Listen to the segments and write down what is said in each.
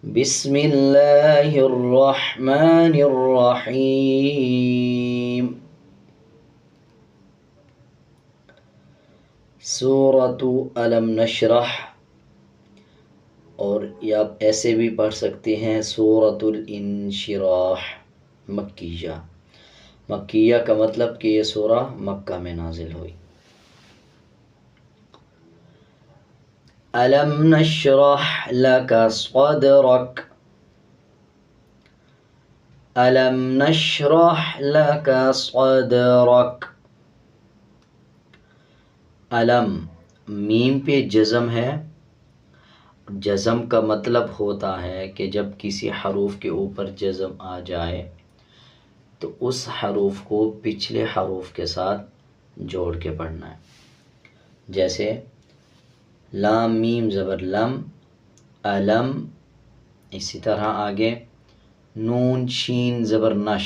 بسم اللہ الرحمن الرحیم۔ سورۃ الم نشرح، اور یا آپ ایسے بھی پڑھ سکتے ہیں سورۃ الانشراح مکیہ۔ مکیہ کا مطلب کہ یہ سورہ مکہ میں نازل ہوئی۔ الم نشرح لک صدرک، الم نشرح لک صدرک۔ الم میم پہ جزم ہے۔ جزم کا مطلب ہوتا ہے کہ جب کسی حروف کے اوپر جزم آ جائے تو اس حروف کو پچھلے حروف کے ساتھ جوڑ کے پڑھنا ہے۔ جیسے لام میم زبر لم، علم۔ اسی طرح آگے نون شین زبر نش،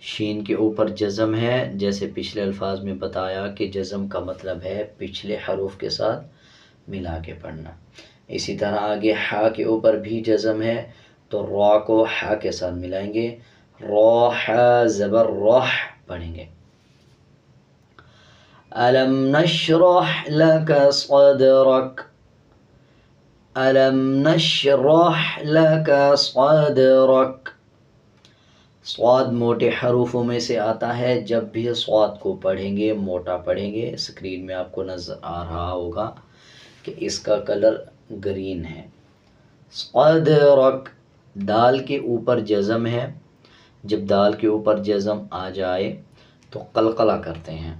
شین کے اوپر جزم ہے، جیسے پچھلے الفاظ میں بتایا کہ جزم کا مطلب ہے پچھلے حروف کے ساتھ ملا کے پڑھنا۔ اسی طرح آگے حا کے اوپر بھی جزم ہے تو را کو حا کے ساتھ ملائیں گے، راح زبر راح پڑھیں گے۔ الم نشرح لک صدرک، الم نشرح لک صدرک۔ صاد موٹے حروفوں میں سے آتا ہے، جب بھی صاد کو پڑھیں گے موٹا پڑھیں گے۔ اسکرین میں آپ کو نظر آ رہا ہوگا کہ اس کا کلر گرین ہے۔ صدرک، دال کے اوپر جزم ہے، جب دال کے اوپر جزم آ جائے تو قلقلہ کرتے ہیں۔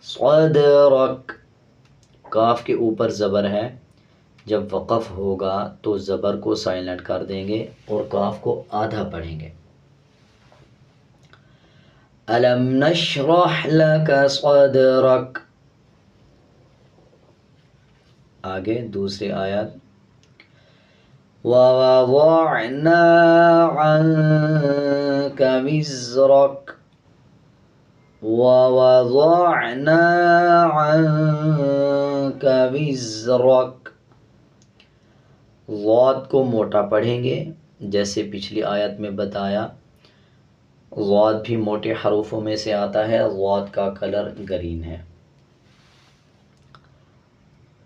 صدرک، کاف کے اوپر زبر ہے، جب وقف ہوگا تو زبر کو سائلنٹ کر دیں گے اور کاف کو آدھا پڑھیں گے۔ الم نشرح لک صدرک۔ آگے دوسری آیات، وَوَضَعْنَا عَنْكَ وِزْرَكَ، وَوَضَعْنَا عَنْكَ وِزْرَكَ۔ ضاد کو موٹا پڑھیں گے، جیسے پچھلی آیت میں بتایا۔ ضاد بھی موٹے حروفوں میں سے آتا ہے، ضاد کا کلر گرین ہے۔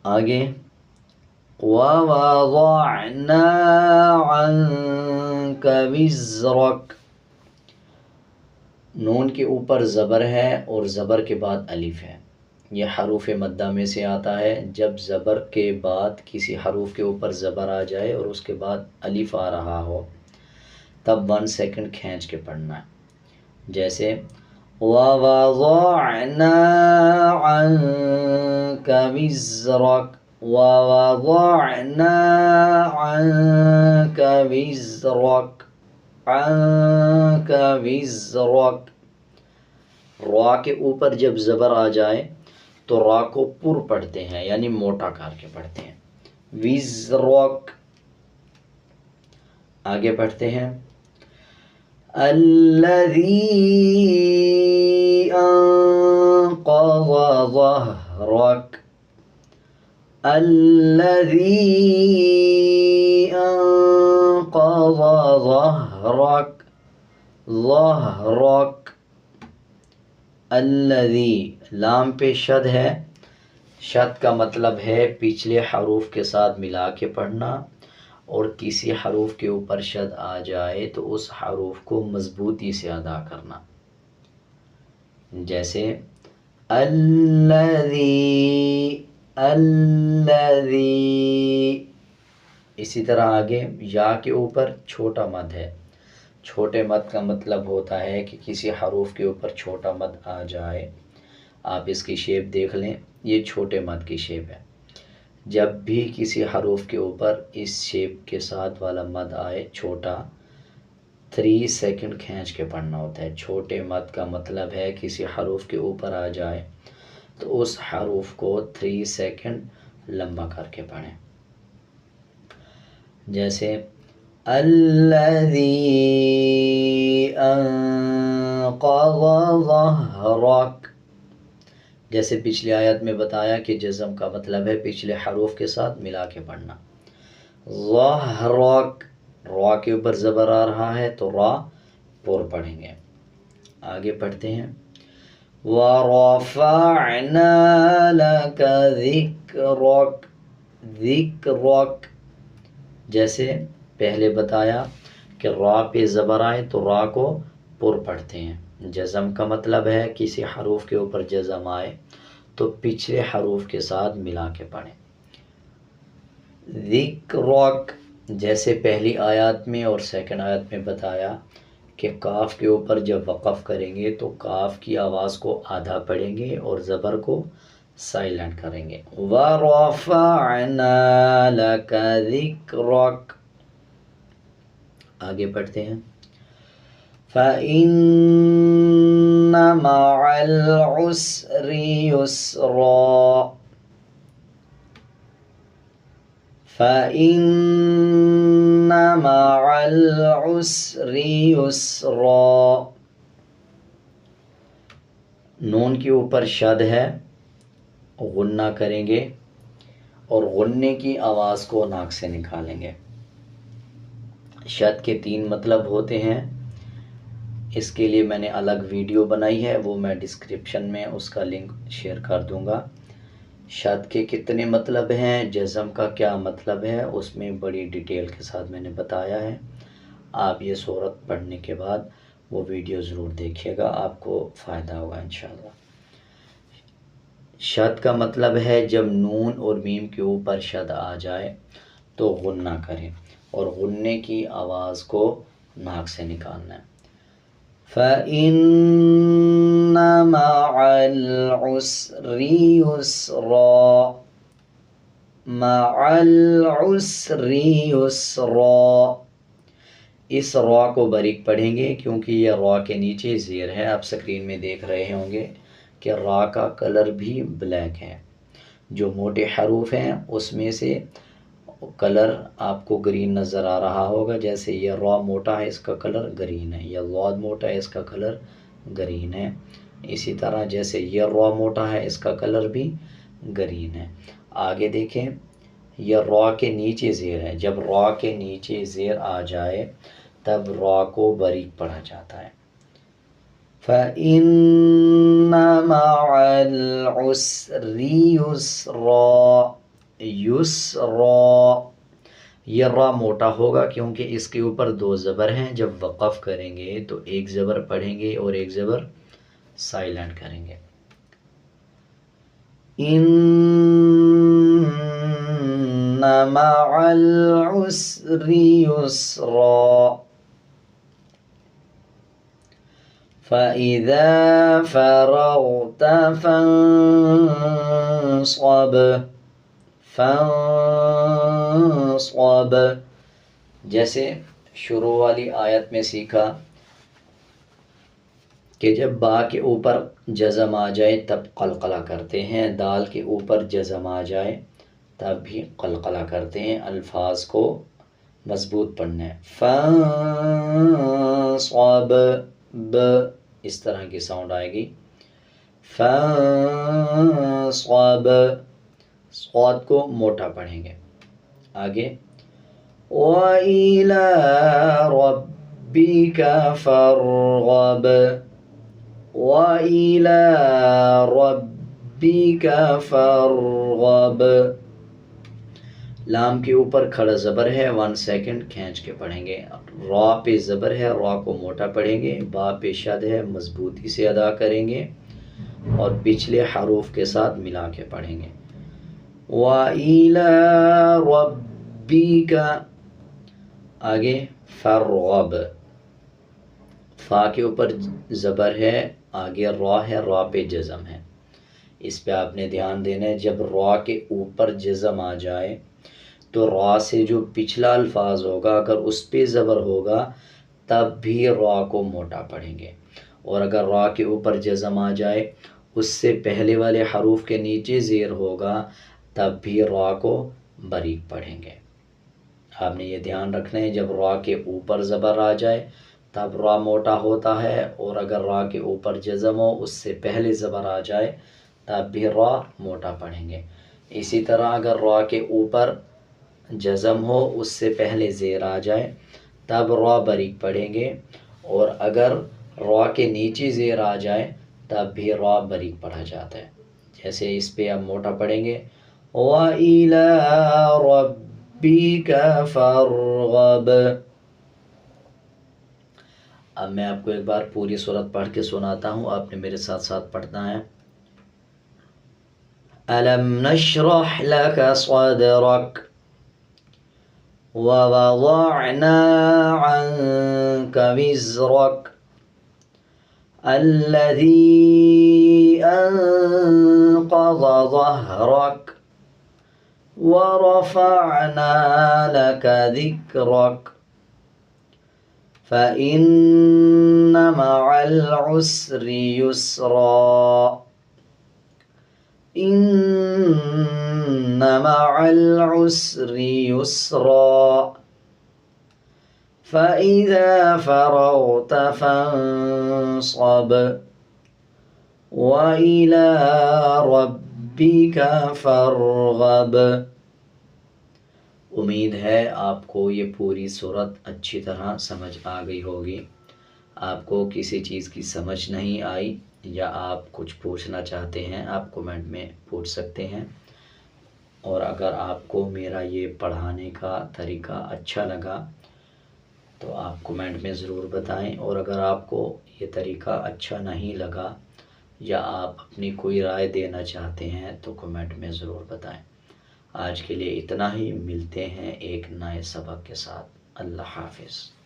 آگے وَوَضَعْنَا عَنْكَ وِزْرَكَ، نون کے اوپر زبر ہے اور زبر کے بعد الف ہے۔ یہ حروف مدہ میں سے آتا ہے، جب زبر کے بعد کسی حروف کے اوپر زبر آ جائے اور اس کے بعد الف آ رہا ہو تب 1 سیکنڈ کھینچ کے پڑھنا ہے۔ جیسے وَوَضَعْنَا عَنْكَ وِزْرَكَ، وَوَضَعْنَا عَنْكَ وِزْرَكَ، عَنْكَ وِزْرَكَ۔ را کے اوپر جب زبر آ جائے تو را کو پر پڑھتے ہیں، یعنی موٹا کر کے پڑھتے ہیں۔ وِزْرَكَ۔ آگے پڑھتے ہیں الَّذِي أَنقَضَ ظَهْرَكَ، الَّذِي أَنقَضَ ظَهْرَكَ، ظَهْرَكَ۔ الَّذِي، لام پہ شد ہے، شد کا مطلب ہے پچھلے حروف کے ساتھ ملا کے پڑھنا، اور کسی حروف کے اوپر شد آ جائے تو اس حروف کو مضبوطی سے ادا کرنا۔ جیسے الَّذِي، الَّذِي۔ اسی طرح آگے یا کے اوپر چھوٹا مد ہے۔ چھوٹے مد کا مطلب ہوتا ہے کہ کسی حروف کے اوپر چھوٹا مد آ جائے۔ آپ اس کی شیپ دیکھ لیں، یہ چھوٹے مد کی شیپ ہے۔ جب بھی کسی حروف کے اوپر اس شیپ کے ساتھ والا مد آئے چھوٹا، 3 سیکنڈ کھینچ کے پڑھنا ہوتا ہے۔ چھوٹے مد کا مطلب ہے کسی حروف کے اوپر آ جائے تو اس حروف کو 3 سیکنڈ لمبا کر کے پڑھیں۔ جیسے الَّذِي أَنقَضَ ظَهْرَكَ، جیسے پچھلی آیت میں بتایا کہ جزم کا مطلب ہے پچھلے حروف کے ساتھ ملا کے پڑھنا۔ ظہرک، را کے اوپر زبر آ رہا ہے تو را پر پڑھیں گے۔ آگے پڑھتے ہیں وَرَفَعْنَا لَكَ ذِكْرَكَ، ذِكْرَكَ، جیسے پہلے بتایا کہ را پہ زبر آئے تو را کو پر پڑھتے ہیں۔ جزم کا مطلب ہے کسی حروف کے اوپر جزم آئے تو پچھلے حروف کے ساتھ ملا کے پڑھیں۔ ذِكْرَكَ، جیسے پہلی آیات میں اور سیکنڈ آیت میں بتایا کہ کاف کے اوپر جب وقف کریں گے تو کاف کی آواز کو آدھا پڑھیں گے اور زبر کو سائلنٹ کریں گے۔ وَرَفَعْنَا لَكَ ذِكْرَكَ۔ آگے پڑھتے ہیں فَإِنَّ مَعَ الْعُسْرِ يُسْرًا، فَإِنَّ مَعَ الْعُسْرِ يُسْرًا، نون کے اوپر شد ہے، غنہ کریں گے اور غنے کی آواز کو ناک سے نکالیں گے۔ شد کے 3 مطلب ہوتے ہیں، اس کے لیے میں نے الگ ویڈیو بنائی ہے، وہ میں ڈسکرپشن میں اس کا لنک شیئر کر دوں گا۔ شد کے کتنے مطلب ہیں، جزم کا کیا مطلب ہے، اس میں بڑی ڈیٹیل کے ساتھ میں نے بتایا ہے۔ آپ یہ سورت پڑھنے کے بعد وہ ویڈیو ضرور دیکھیے گا، آپ کو فائدہ ہوگا انشاءاللہ۔ شد کا مطلب ہے جب نون اور میم کے اوپر شد آ جائے تو غنہ کریں اور غنے کی آواز کو ناک سے نکالنا ہے۔ فَإِنَّ مَعَ الْعُسْرِ يُسْرًا، مَعَ الْعُسْرِ يُسْرًا، اس را کو باریک پڑھیں گے کیونکہ یہ را کے نیچے زیر ہے۔ آپ سکرین میں دیکھ رہے ہوں گے کہ را کا کلر بھی بلیک ہے۔ جو موٹے حروف ہیں اس میں سے کلر آپ کو گرین نظر آ رہا ہوگا، جیسے یہ را موٹا ہے اس کا کلر گرین ہے، یہ ضاد موٹا ہے اس کا کلر گرین ہے، اسی طرح جیسے یہ را موٹا ہے اس کا کلر بھی گرین ہے۔ آگے دیکھیں، یہ را کے نیچے زیر ہے، جب را کے نیچے زیر آ جائے تب را کو باریک پڑھا جاتا ہے۔ فَإِنَّ مَعَ الْعُسْرِ يُسْرًا، یسرا، یہ را موٹا ہوگا کیونکہ اس کے اوپر 2 زبر ہیں، جب وقف کریں گے تو ایک زبر پڑھیں گے اور ایک زبر سائلنٹ کریں گے۔ ان مع العسر یسرا، فَإِذَا فَرَغْتَ فَانصَبْ، فَانصَبْ، جیسے شروع والی آیت میں سیکھا کہ جب با کے اوپر جزم آ جائے تب قلقلہ کرتے ہیں، دال کے اوپر جزم آ جائے تب بھی قلقلہ کرتے ہیں، الفاظ کو مضبوط پڑھنا ہے۔ فَانصَبْ، ب اس طرح کی ساؤنڈ آئے گی۔ فَانصَبْ، صاد کو موٹا پڑھیں گے۔ آگے وَإِلَى رَبِّكَ فَارْغَب، وَإِلَى رَبِّكَ فَارْغَب، لام کے اوپر کھڑا زبر ہے، 1 سیکنڈ کھینچ کے پڑھیں گے۔ را پہ زبر ہے، را کو موٹا پڑھیں گے، با پہ شد ہے، مضبوطی سے ادا کریں گے اور پچھلے حروف کے ساتھ ملا کے پڑھیں گے۔ وَإِلَى رَبِّكَ، آگے فَارْغَب، فا کے اوپر زبر ہے، آگے را ہے، را پہ جزم ہے، اس پہ آپ نے دھیان دینا ہے۔ جب را کے اوپر جزم آ جائے تو را سے جو پچھلا الفاظ ہوگا اگر اس پہ زبر ہوگا تب بھی را کو موٹا پڑھیں گے، اور اگر را کے اوپر جزم آ جائے اس سے پہلے والے حروف کے نیچے زیر ہوگا تب بھی را کو باریک پڑھیں گے۔ آپ نے یہ دھیان رکھنا ہے، جب را کے اوپر زبر آ جائے تب را موٹا ہوتا ہے، اور اگر را کے اوپر جزم ہو اس سے پہلے زبر آ جائے تب بھی را موٹا پڑھیں گے۔ اسی طرح اگر را کے اوپر جزم ہو اس سے پہلے زیر آ جائے تب را بریک پڑھیں گے، اور اگر را کے نیچے زیر آ جائے تب بھی را بریک پڑھا جاتا ہے۔ جیسے اس پہ اب موٹا پڑھیں گے وَإِلَىٰ رَبِّكَ فَارْغَب۔ اب میں آپ کو ایک بار پوری سورت پڑھ کے سناتا ہوں، آپ نے میرے ساتھ ساتھ پڑھنا ہے۔ أَلَمْ نَشْرَحْ لَكَ صَدْرَكَ وَوَضَعْنَا عَنْكَ وِزْرَكَ الَّذِي أَنقَضَ ظَهْرَكَ وَرَفَعْنَا لَكَ ذِكْرَكَ فَإِنَّ مَعَ الْعُسْرِ يُسْرًا إِنَّ مَعَ الْعُسْرِ يُسْرًا فَإِذَا فَرَغْتَ فَانصَبْ وَإِلَىٰ رَبِّكَ فَارْغَب۔ امید ہے آپ کو یہ پوری سورت اچھی طرح سمجھ آ گئی ہوگی۔ آپ کو کسی چیز کی سمجھ نہیں آئی یا آپ کچھ پوچھنا چاہتے ہیں آپ کومنٹ میں پوچھ سکتے ہیں، اور اگر آپ کو میرا یہ پڑھانے کا طریقہ اچھا لگا تو آپ کومنٹ میں ضرور بتائیں، اور اگر آپ کو یہ طریقہ اچھا نہیں لگا یا آپ اپنی کوئی رائے دینا چاہتے ہیں تو کومنٹ میں ضرور بتائیں۔ آج کے لیے اتنا ہی، ملتے ہیں ایک نئے سبق کے ساتھ۔ اللہ حافظ۔